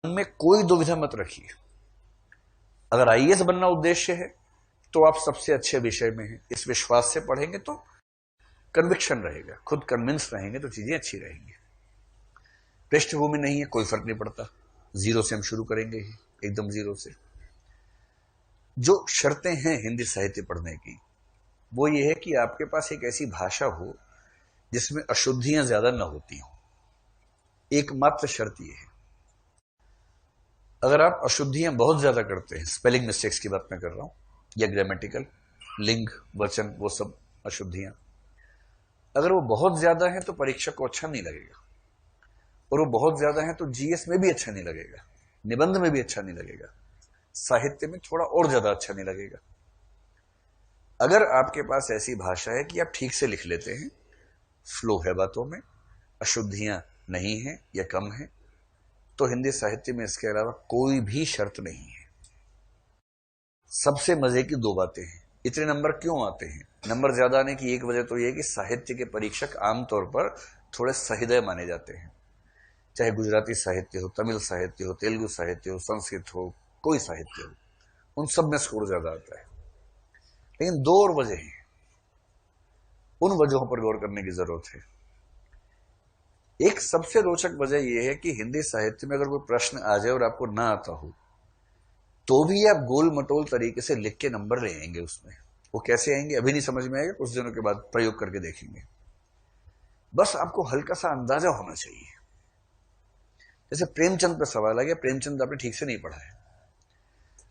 में कोई दुविधा मत रखिए। अगर आईएएस बनना उद्देश्य है तो आप सबसे अच्छे विषय में हैं, इस विश्वास से पढ़ेंगे तो कन्विक्शन रहेगा, खुद कन्विंस रहेंगे तो चीजें अच्छी रहेंगी। पृष्ठभूमि नहीं है, कोई फर्क नहीं पड़ता, जीरो से हम शुरू करेंगे ही, एकदम जीरो से। जो शर्तें हैं हिंदी साहित्य पढ़ने की वो ये है कि आपके पास एक ऐसी भाषा हो जिसमें अशुद्धियां ज्यादा न होती हो। एकमात्र शर्त ये है। अगर आप अशुद्धियां बहुत ज्यादा करते हैं, स्पेलिंग मिस्टेक्स की बात मैं कर रहा हूं, या ग्रामेटिकल, लिंग, वचन, वो सब अशुद्धियां, अगर वो बहुत ज्यादा है तो परीक्षा को अच्छा नहीं लगेगा, और वो बहुत ज्यादा है तो जीएस में भी अच्छा नहीं लगेगा, निबंध में भी अच्छा नहीं लगेगा, साहित्य में थोड़ा और ज्यादा अच्छा नहीं लगेगा। अगर आपके पास ऐसी भाषा है कि आप ठीक से लिख लेते हैं, फ्लो है बातों में, अशुद्धियां नहीं है या कम है, तो हिंदी साहित्य में इसके अलावा कोई भी शर्त नहीं है। सबसे मजे की दो बातें हैं। इतने नंबर क्यों आते हैं? नंबर ज्यादा आने की एक वजह तो यह कि साहित्य के परीक्षक आमतौर पर थोड़े सहृदय माने जाते हैं। चाहे गुजराती साहित्य हो, तमिल साहित्य हो, तेलुगु साहित्य हो, संस्कृत हो, कोई साहित्य हो, उन सब में स्कोर ज्यादा आता है। लेकिन दो और वजह हैं, उन वजहों पर गौर करने की जरूरत है। एक सबसे रोचक वजह यह है कि हिंदी साहित्य में अगर कोई प्रश्न आ जाए और आपको ना आता हो तो भी आप गोल मटोल तरीके से लिख के नंबर ले आएंगे उसमें। वो कैसे आएंगे अभी नहीं समझ में आएगा, कुछ दिनों के बाद प्रयोग करके देखेंगे। बस आपको हल्का सा अंदाजा होना चाहिए। जैसे प्रेमचंद पर सवाल आ गया, प्रेमचंद आपने ठीक से नहीं पढ़ा है,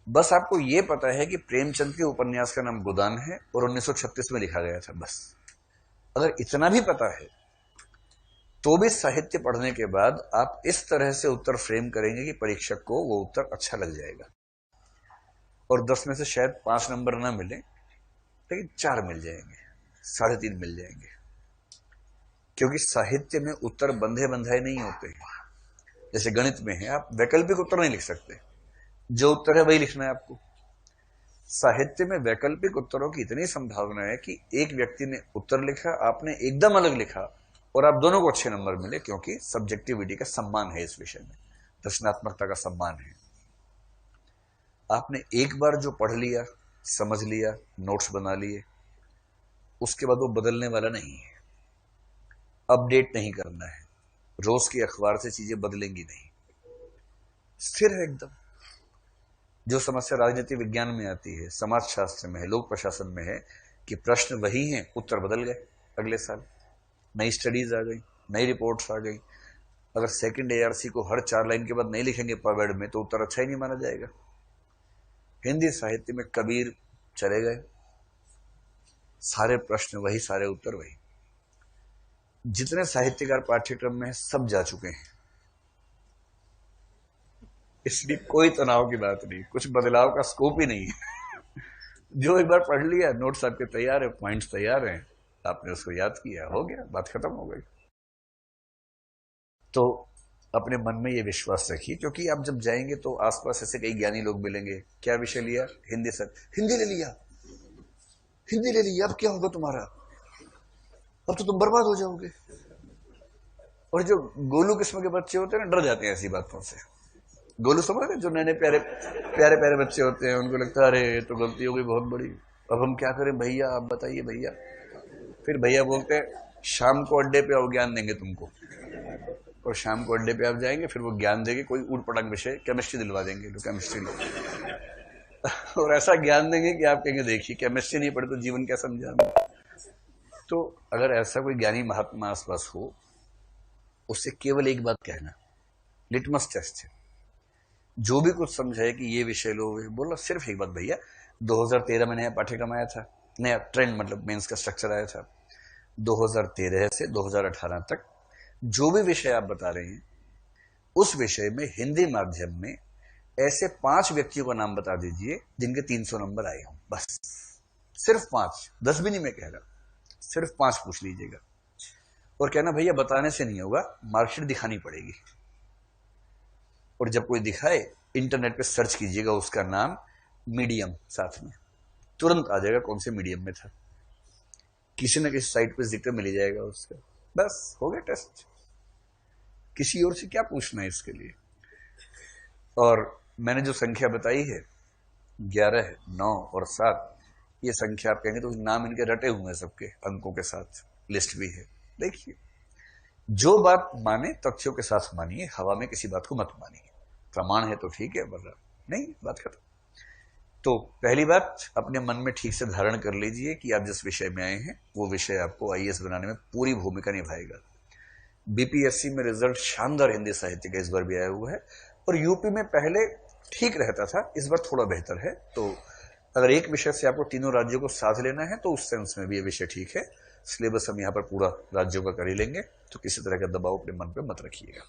बस आपको यह पता है कि प्रेमचंद के उपन्यास का नाम गोदान है और 1936 में लिखा गया था, बस। अगर इतना भी पता है तो भी साहित्य पढ़ने के बाद आप इस तरह से उत्तर फ्रेम करेंगे कि परीक्षक को वो उत्तर अच्छा लग जाएगा, और 10 में से शायद 5 नंबर ना मिले, लेकिन 4 मिल जाएंगे, 3.5 मिल जाएंगे। क्योंकि साहित्य में उत्तर बंधे बंधाए नहीं होते हैं। जैसे गणित में है, आप वैकल्पिक उत्तर नहीं लिख सकते, जो उत्तर है वही लिखना है आपको। साहित्य में वैकल्पिक उत्तरों की इतनी संभावना है कि एक व्यक्ति ने उत्तर लिखा, आपने एकदम अलग लिखा, और आप दोनों को अच्छे नंबर मिले, क्योंकि सब्जेक्टिविटी का सम्मान है इस विषय में, रचनात्मकता का सम्मान है। आपने एक बार जो पढ़ लिया, समझ लिया, नोट्स बना लिए, उसके बाद वो बदलने वाला नहीं है, अपडेट नहीं करना है, रोज के अखबार से चीजें बदलेंगी नहीं, स्थिर है एकदम। जो समस्या राजनीति विज्ञान में आती है, समाज शास्त्र में है, लोक प्रशासन में है, कि प्रश्न वही हैं, उत्तर बदल गए अगले साल, नई स्टडीज आ गई, नई रिपोर्ट्स आ गई। अगर सेकंड एआरसी को हर 4 लाइन के बाद नहीं लिखेंगे पवेड में तो उत्तर अच्छा ही नहीं माना जाएगा। हिंदी साहित्य में कबीर चले गए, सारे प्रश्न वही, सारे उत्तर वही। जितने साहित्यकार पाठ्यक्रम में सब जा चुके हैं, इसलिए कोई तनाव की बात नहीं, कुछ बदलाव का स्कोप ही नहीं है। जो एक बार पढ़ लिया, नोट्स आपके तैयार है, पॉइंट्स तैयार हैं, आपने उसको याद किया, हो गया, बात खत्म हो गई। तो अपने मन में ये विश्वास रखिए, क्योंकि आप जब जाएंगे तो आसपास ऐसे कई ज्ञानी लोग मिलेंगे। क्या विषय लिया? हिंदी सर। हिंदी ले लिया, हिंदी ले लिया, अब क्या होगा तुम्हारा? अब तो तुम बर्बाद हो जाओगे। और जो गोलू किस्म के बच्चे होते हैं ना, डर जाते हैं ऐसी बातों से। गोलू समझ रहे, जो नए नए प्यारे प्यारे प्यारे बच्चे होते हैं, उनको लगता है अरे तो गलती हो गई बहुत बड़ी, अब हम क्या करें भैया, आप बताइए भैया। फिर भैया बोलते हैं शाम को अड्डे पे आओ, ज्ञान देंगे तुमको। और शाम को अड्डे पे आप जाएंगे, फिर वो ज्ञान देंगे, कोई ऊट पटांग विषय, केमिस्ट्री दिलवा देंगे, लो केमिस्ट्री लो। और ऐसा ज्ञान देंगे कि आप कहेंगे देखिए केमिस्ट्री नहीं पढ़े तो जीवन क्या समझा। तो अगर ऐसा कोई ज्ञानी महात्मा आसपास हो, उससे केवल एक बात कहना, लिटमस टेस्ट है, जो भी कुछ समझाए कि ये विषय लो, बोला सिर्फ एक बात, भैया 2013 में नया पाठ्यक्रम आया था, नया ट्रेंड मतलब मेंस का स्ट्रक्चर आया था, 2013 से 2018 तक जो भी विषय आप बता रहे हैं, उस विषय में हिंदी माध्यम में ऐसे 5 व्यक्तियों का नाम बता दीजिए जिनके 300 नंबर आए हों, बस। सिर्फ 5, 10 भी नहीं मैं कह रहा, सिर्फ 5 पूछ लीजिएगा। और कहना भैया बताने से नहीं होगा, मार्कशीट दिखानी पड़ेगी। और जब कोई दिखाए, इंटरनेट पे सर्च कीजिएगा उसका नाम, मीडियम साथ में, तुरंत आ जाएगा कौन से मीडियम में था, किसी न किसी साइट पे जिक्र मिल जाएगा उसका, बस हो गया टेस्ट। किसी और से क्या पूछना है इसके लिए। और मैंने जो संख्या बताई है 11, 9 और 7, ये संख्या आप कहेंगे तो नाम इनके रटे हुए हैं सबके, अंकों के साथ लिस्ट भी है। देखिए, जो बात माने तथ्यों के साथ मानिए, हवा में किसी बात को मत मानिए। प्रमाण है तो ठीक है, वरना नहीं, बात खत्म। तो पहली बात, अपने मन में ठीक से धारण कर लीजिए कि आप जिस विषय में आए हैं वो विषय आपको आईएएस बनाने में पूरी भूमिका निभाएगा। बीपीएससी में रिजल्ट शानदार हिंदी साहित्य का इस बार भी आया हुआ है, और यूपी में पहले ठीक रहता था, इस बार थोड़ा बेहतर है। तो अगर एक विषय से आपको तीनों राज्यों को साथ लेना है तो उस सेंस में भी ये विषय ठीक है। सिलेबस हम यहाँ पर पूरा राज्यों का कर ही लेंगे, तो किसी तरह का दबाव अपने मन पे मत रखिएगा।